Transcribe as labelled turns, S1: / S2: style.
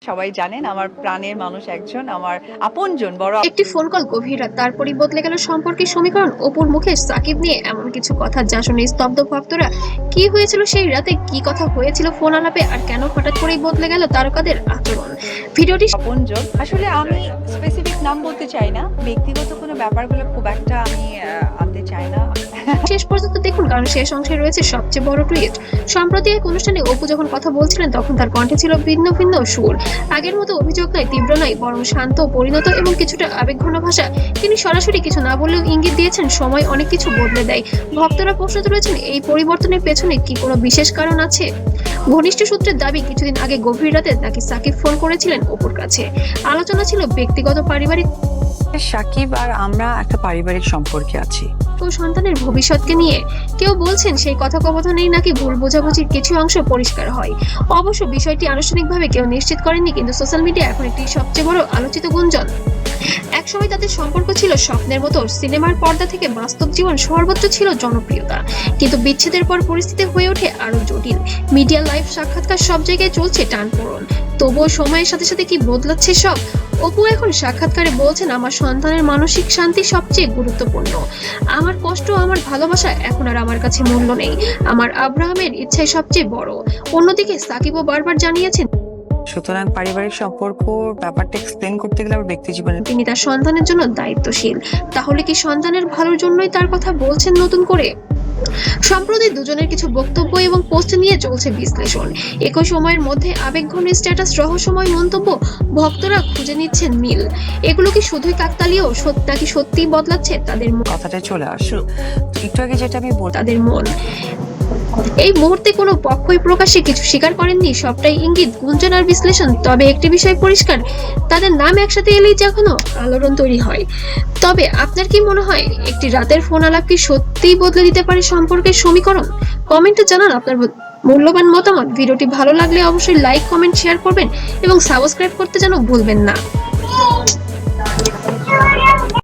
S1: সবাই জানেন আমার প্রাণের মানুষ একজন, আমার আপনজন, বড়
S2: একটি ফোন কল গভীর রাত, তারপরই বদলে গেল সম্পর্কের সমীকরণ। অপুর মুখে সাকিব নিয়ে এমন কিছু কথা যা শুনে স্তব্ধ ভক্তরা। কি হয়েছিল সেই রাতে, কি কথা হয়েছিল ফোন আলাপে, আর কেন হঠাৎ করেই বদলে গেল তারকাদের আচরণ? ভিডিওটি
S1: আপনজন। আসলে আমি স্পেসিফিক নাম বলতে চাই না, ব্যক্তিগত কোনো ব্যাপারগুলো খুব একটা আমি আনতে চাই না।
S2: শেষ পর্যন্ত দেখুন, কারণ শেষ অংশে রয়েছে সবচেয়ে বড় টুইস্ট। সম্প্রতি এক অনুষ্ঠানে অপু যখন কথা বলছিলেন, তখন তার কণ্ঠে ছিল ভিন্ন ভিন্ন সুর। আগের মতো অভিযোগ নয়, তীব্র নয়, বরং শান্ত, পরিণত এবং কিছুটা আবেগঘন ভাষা। তিনি সরাসরি কিছু না বললেও ইঙ্গিত দিয়েছেন সময় অনেক কিছু বদলে দেয়। ভক্তরা প্রশ্ন তুলেছেন, এই পরিবর্তনের পেছনে কি কোনো বিশেষ কারণ আছে? ঘনিষ্ঠ সূত্রের দাবি, কিছুদিন আগে গভীর রাতে নাকি সাকিব ফোন করেছিলেন অপুর কাছে। আলোচনা ছিল ব্যক্তিগত, পারিবারিক
S3: সাকিব আর আমরা একটা পারিবারিক সম্পর্কে আছি।
S2: ও সন্তানের ভবিষ্যৎকে নিয়ে। কেউ বলছেন সেই কথোপকথনেই নাকি ভুল বোঝাবুঝির কিছু অংশ পরিষ্কার হয়। অবশ্য বিষয়টি আনুষ্ঠানিকভাবে কেউ নিশ্চিত করেননি, কিন্তু সোশ্যাল মিডিয়া এখন একটি সবচেয়ে বড় আলোচিত গুঞ্জন। একসময় তাদের সম্পর্ক ছিল স্বপ্নের মতো, সিনেমার পর্দা থেকে বাস্তব জীবন সর্বোচ্চ ছিল জনপ্রিয়তা। কিন্তু বিচ্ছেদের পর পরিস্থিতি হয়ে ওঠে আরো জটিল। মিডিয়া, লাইভ সাক্ষাৎকার, সব জায়গায় চলছে টানপোড়েন। তবুও সময়ের সাথে সাথে কি বদলাচ্ছে সব? অপু এখন সাক্ষাৎকারে বলছেন, আমার সন্তানের মানসিক শান্তি সবচেয়ে গুরুত্বপূর্ণ। আমার কষ্ট, আমার ভালোবাসা এখন আর আমার কাছে মূল্য নেই। আমার আব্রাহামের ইচ্ছাই সবচেয়ে বড়। অন্যদিকে সাকিবও বারবার জানিয়েছেন
S3: সুতরাং পারিবারিক সম্পর্ক ব্যাপারটা এক্সপ্লেন করতে গেলে আবার ব্যক্তি জীবনে
S2: তিনি তার সন্তানের জন্য দায়িত্বশীল। তাহলে কি সন্তানের ভালোর জন্যই তার কথা বলছেন নতুন করে? সম্প্রতি দুজনের কিছু বক্তব্য এবং পোস্ট নিয়ে চলছে বিশ্লেষণ। একই সময়ের মধ্যে আবেগঘন স্ট্যাটাস, রহস্যময় মন্তব্য, ভক্তরা খুঁজে নিচ্ছেন মিল। এগুলো কি শুধুই কাকতালীয়, নাকি সত্যিই বদলাচ্ছে তাদের
S3: কথাটা চলে আসো। একটু আগে যেটা আমি
S2: তাদের মন? এই মুহূর্তে কোনো পক্ষই প্রকাশ্যে কিছু স্বীকার করেননি, সবটাই ইঙ্গিত, গুঞ্জন আর বিশ্লেষণ। তবে একটি বিষয় পরিষ্কার, তাদের নাম একসাথে এলেই যখন আলোড়ন তৈরি হয়। তবে আপনার কি মনে হয়, একটি রাতের ফোন আলাপ কি সত্যিই বদলে দিতে পারে সম্পর্কের সমীকরণ? কমেন্টে জানান আপনার মূল্যবান মতামত। ভিডিওটি ভালো লাগলে অবশ্যই লাইক, কমেন্ট, শেয়ার করবেন এবং সাবস্ক্রাইব করতে যেন ভুলবেন না।